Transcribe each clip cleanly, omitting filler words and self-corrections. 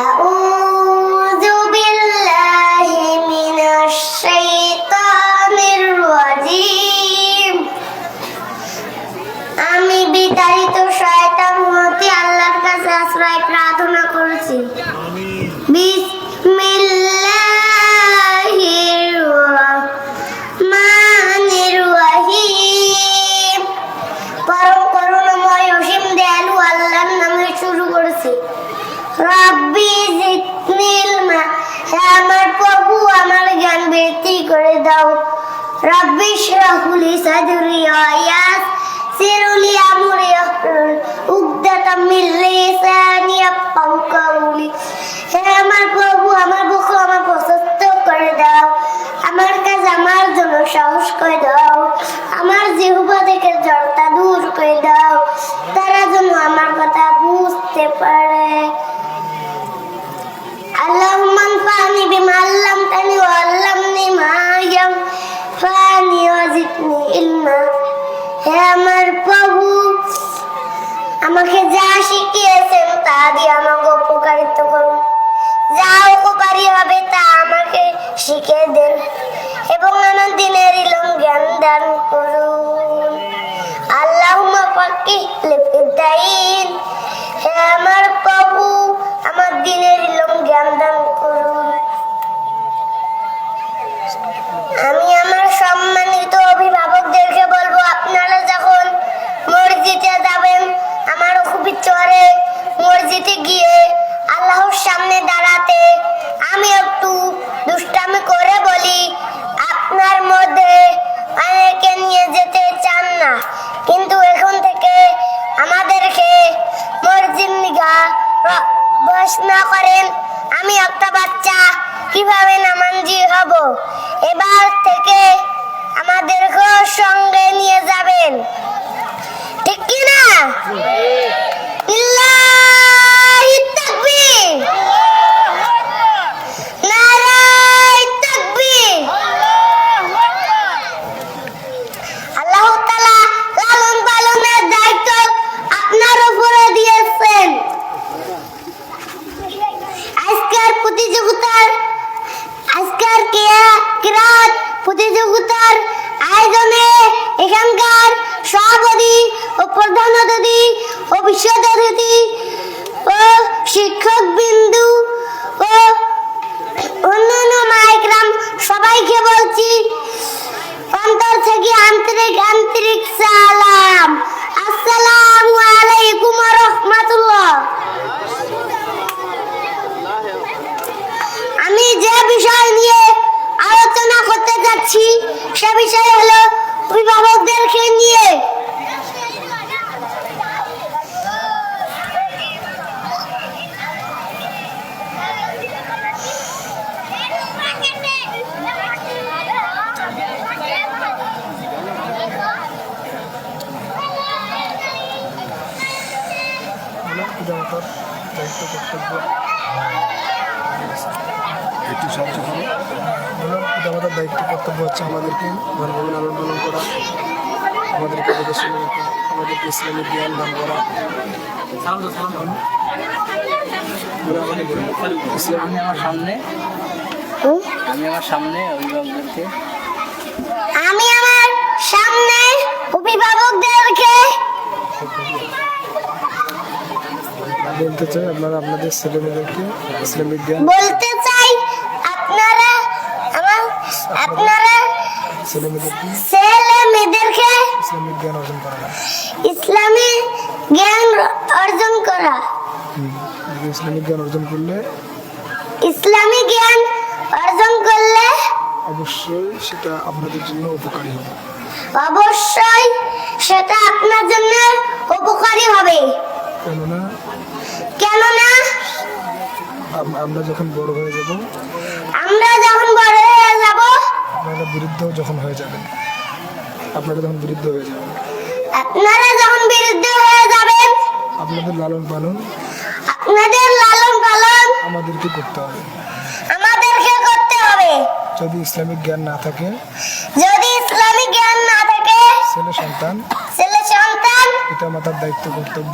أعوذ بالله من الشيطان الرجيم আমি বিতাড়িত শয়তান হতে আল্লাহর কাছে আশ্রয় প্রার্থনা করছি। বিসমিল্লাহির রহমানির রহিম। পরম করুণাময় অসীম দয়ালু আল্লাহর নামে শুরু করেছি। রব্বি জিদনি ইলমা, হে আমার প্রভু আমার জ্ঞান বৃদ্ধি করে দাও। রব্বি ইশরাহ লি সাদরি ওয়া ইয়াসসির লি আমরি ওয়াহলুল উকদাতাম মিন লিসানি ইয়াফকাহু কাওলি। হে আমার প্রভু আমার বুক আমার প্রশস্ত করে দাও, আমার কাজ আমার জন্য সহজ করে দাও, আমার জিহ্বা থেকে জড়তা দূর করে দাও, তারা যেন আমার কথা বুঝতে পারে। اللهم انفعني بما علمتني وعلمني ما ينفعني وزدني علما। হে আমার প্রভু আমাকে যা শিখিয়েছেন তা দিয়ে আমাকে উপকারিত করুন, যা উপকারী হবে তা আমাকে শিখিয়ে দেন এবং আমার দিনের ইলম জ্ঞান দান করুন। আল্লাহুম্মা ফাক্কিহনি ফিদ্দীন। হে আমার প্রভু আমার দিনের ইলম জ্ঞান দান করুন। আমি আমার সম্মানিত অভিভাবকদেরকে বলবো, আপনারা যখন মসজিদে যাবেন আমার খুব ইচ্ছে করে মসজিদে গিয়ে আল্লাহর সামনে দাঁড়াতে। আমি একটু দুষ্টামি করে বলি, আপনার মধ্যে অনেকে নিয়ে যেতে চান না, কিন্তু এখন থেকে আমাদেরকে মসজিদ নিগা বয়স না করেন। আমি একটা বাচ্চা, কিভাবে নামাজি হব? এবার থেকে আমাদেরকে সঙ্গে নিয়ে যাবেন, ঠিক কি না? লিল্লাহি তাকবীর, নারায়ে তাকবীর। আল্লাহ তাআলা লালন পালনের দায়িত্ব আপনার উপরে দিয়েছেন। আজকের কিরাত প্রতিযোগিতার আয়োজনে এখানকার সভাপতি ও প্রধান অতিথি ও বিশেষ অতিথি ও শিক্ষক বিন্দু ও অন্যান্য মাইকরাম সবাইকে বলছি অন্তর থেকে আন্তরিক সালাম। আসসালামু আলাইকুম ওয়া রাহমাতুল্লাহ। আমি যে বিষয় নিয়ে আলোচনা করতে যাচ্ছি সে বিষয় হলো অভিভাবকদেরকে নিয়ে। আমাদের দায়িত্ব কর্তব্য হচ্ছে আমাদেরকে ভালোভাবে লালন পালন করা, আমাদেরকে প্রদর্শনী রাখা, আমাদেরকে ইসলামিক জ্ঞান দান করা। আমি আমার সামনে অভিভাবকদেরকে বলতে চাই আপনারা আপনাদের ছেলেমেয়েদেরকে ইসলামিক জ্ঞান বলতে চাই, আপনারা ছেলে মেয়েদেরকে ইসলামিক জ্ঞান অর্জন করা। ইসলামিক জ্ঞান অর্জন করলে অবশ্যই সেটা আপনাদের জন্য উপকারী হবে। অবশ্যই সেটা আপনার জন্য উপকারী হবে। কেননা আমরা যখন বড় হয়ে যাব আপনারা বিরুদ্ধ যখন হয়ে যাবেন আপনারা যখন বিরুদ্ধ হয়ে যাবেন আপনাদের লালন পালন আমাদেরকে করতে হবে। যদি ইসলামিক জ্ঞান না থাকে ছেলে সন্তান পিতামাতার দায়িত্ব কর্তব্য,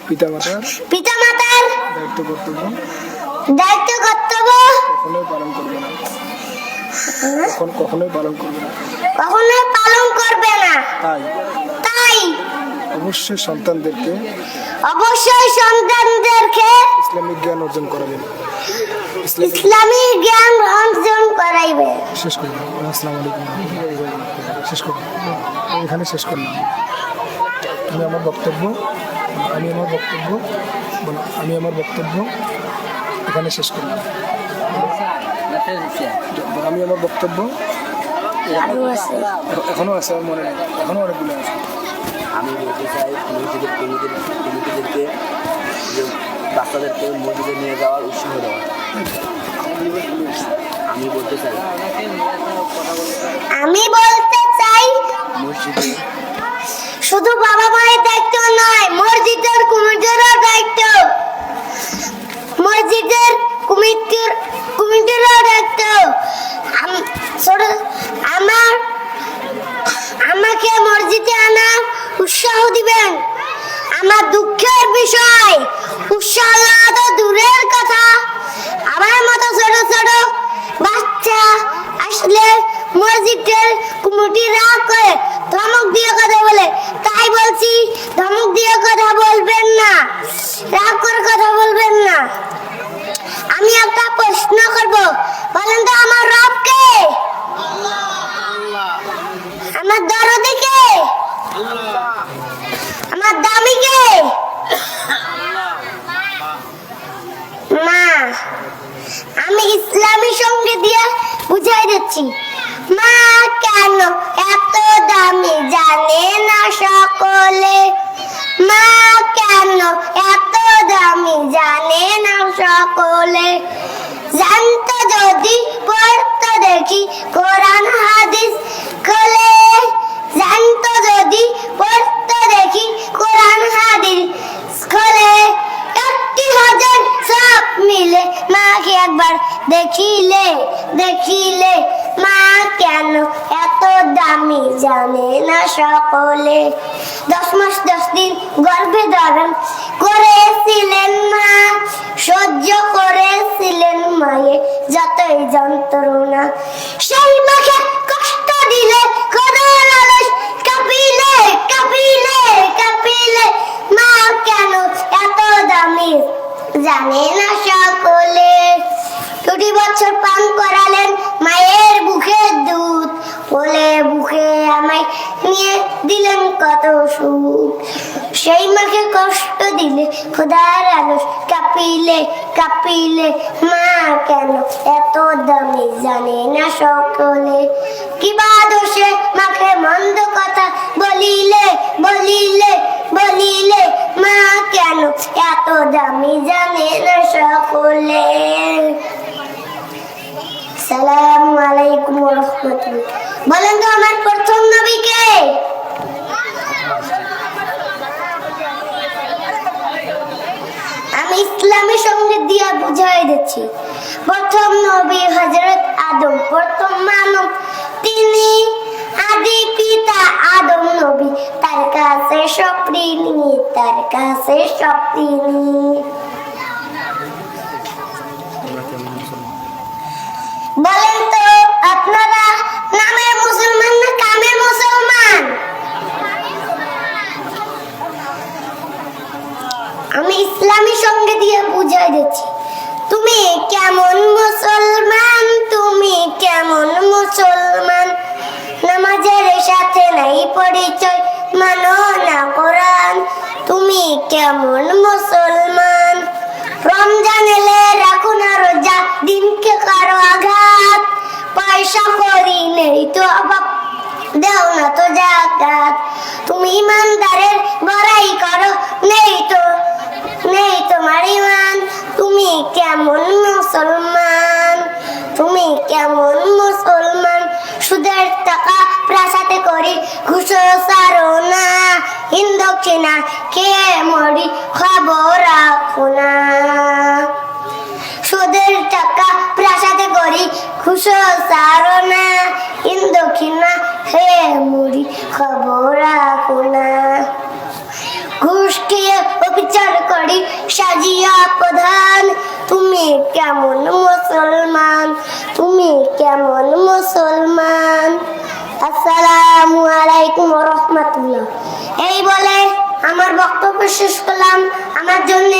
পিতামাতার পিতামাতার দায়িত্ব কর্তব্য দায়িত্ব কর্তব্য কখনোই পালন করবে না, কখনোই পালন করবে না। কখনোই পালন করবে না। তাই তাই অবশ্যই সন্তানদেরকে ইসলামিক জ্ঞান অর্জন করাবেন, ইসলামী জ্ঞান অর্জন করাইবে। শেষ করলাম। আসসালামু আলাইকুম। শেষ করলাম, এখানে শেষ করলাম। আমি আমার বক্তব্য এখানে শেষ করলাম। আমি আমার বক্তব্য এখনো আছে, আমার মনে নেই, এখনো অনেকগুলো আছে। আমি বলতে চাই কমিটিদেরকে যে বাচ্চাদেরকে মসজিদে নিয়ে যাওয়ার উৎসাহ দেওয়া। আমি বলতে চাই মসজিদে শুধু বাবা মায়ের দায়িত্ব নয়, মসজিদের কমিটিরও দায়িত্ব, মসজিদের কমিটিরও দায়িত্ব। আমাকে মসজিদে আনার উৎসাহ দিবেন। আমার দুঃখের বিষয়, উৎসাহ তো দূরের কথা, আমার মতো ছোট ছোট বাচ্চা আসলে মসজিদের কমিটি রাগ করে, ধমক দিয়ে কথা বলে। তাই বলছি, ধমক দিয়ে কথা বলবেন না, রাগ করে কথা বলবেন না। আমি একটা প্রশ্ন করব, বলেন তো আমার রব কে? আমার দরদি কে? আমার দামি কে? মা। আমি ইসলামী সঙ্গে দিয়ে বুঝাই দিচ্ছি। মা কেন এত দামি জানে না সকলে, মা কেন এত দামি জানে না সকলে। জানতো যদি পড়তো দেখি কোরআন হাদিস খোলে, জানতো যদি পড়তো দেখি কোরআন হাদিস খোলে। 1,000 সব মিলে মাকে একবার দেখিলে, মা কেন এত দামি জানে না সকলে। 10 মাস 10 দিন গর্ভে ধারণ করেছিলেন মা, সহ্য করেছিলেন মায়ে যতই যন্ত্রণা। সেই মাকে কষ্ট দিলে খোদার আলস কাঁপিলে, মা কেন এত দামি জানে না সকলে। 2 বছর পান করালেন মায়ের বুকের দুধ, বলে বুকে আমায় নিয়ে দিলেন কত সুখ। সেই মাকে কষ্ট দিলে খোদার আলস কাঁপিলে, মা কেন এত দামি জানে না সকলে। কিবা দোষে মাকে মন্দ কথা বলিলে, মা কেন এত দামি জানে না সকলে। আসসালামু আলাইকুম ওয়া রাহমাতুল্লাহ। বলেন তো আমার প্রথম নবী কে? আমি ইসলামী সঙ্গীত দিয়ে বুঝাই দিচ্ছি। প্রথম নবী হযরত আদম, প্রথম মানব তিনি, আদি পিতা আদম নবী, তার কাছে সব তিনি। বলেন তো আপনারা নামের মুসলমান না কামের মুসলমান? আমি ইসলামী সঙ্গে দিয়ে বুঝাই দিচ্ছি। তুমি কেমন মুসলমান, নামাজের সাথে নাই পরিচয়, মানো না কোরআন। তুমি কেমন মুসলমান? রমজান এলে রাখো না রোজা, দিনকে কারো আঘাত। পয়সা করি নেই তো অভাব, দেও না তো যাকাত। তুমি ইমানদারের বড়াই করো, নেই তোমার ইমান। তুমি কেমন মুসলমান? সুদের টাকা প্রাসাদে করি, ঘুষ সারো না। দক্ষিণা খেয়ে মরি, খবর রাখো না। সুদের টাকা প্রাসাদে করি, ঘুষ সারো না। দক্ষিণা খেয়ে মরি, খবর রাখো না। প্রধান, তুমি কেমন মুসলমান, তুমি কেমন মুসলমান। আসসালামু আলাইকুম ওয়া রাহমাতুল্লাহ। এই বলে আমার বক্তব্য শেষ করলাম। আমার জন্য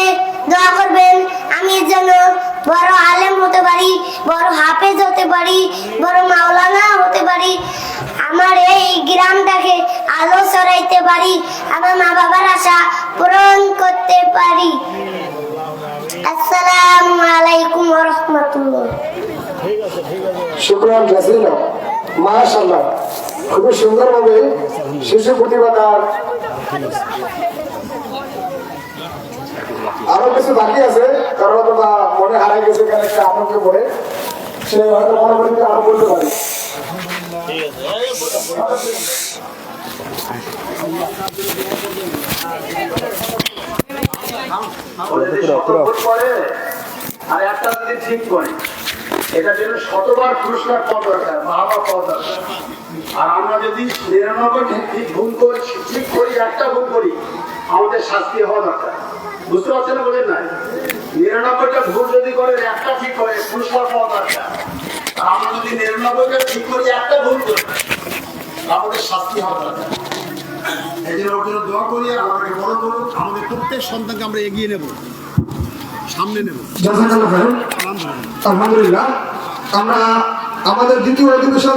দোয়া করবেন, আমি যেন বড় আলেম হতে পারি, বড় হাফেজ হতে পারি, বড় মাওলানা হতে পারি, আমার এই গ্রামটাকে আলো ছড়াইতে পারি, আমার মা বাবার আশা পূরণ করতে পারি। আসসালামু আলাইকুম ওয়া রাহমাতুল্লাহ। শুকরান জাজিলা, মাশাআল্লাহ, খুবই সুন্দরভাবে শিশু প্রতিভাতার আরো কিছু বাকি আছে, কারণ হয়তো বা মনে হারাই গেছে এখানে একটা আতঙ্কে পড়ে, সে হয়তো পরবর্তীতে আরো বলতে পারে। আর একটা যদি ঠিক করে এটার জন্য শতবার পুরস্কার পাওয়া দরকার, বাবা পাওয়া দরকার। আর আমরা যদি 99 ঠিক ভুল করি, ঠিক করি, একটা ভুল করি, আমাদের শাস্তি হওয়া দরকার। বুঝতে পারছেন না? বলেন নাই 99টা ভুল যদি করে একটা ঠিক করে পুরস্কার পাওয়া দরকার। আর আমরা যদি 99টা ঠিক করি, একটা ভুল করি, আমাদের শাস্তি হওয়া দরকার। এই জন্য ওর জন্য দোয়া করি, আর আমাদেরকে বড় করুন, আমাদের প্রত্যেক সন্তানকে আমরা এগিয়ে নেব, সামনে নেব। আলহামদুলিল্লাহ, আমরা আমাদের দ্বিতীয় অধিবেশন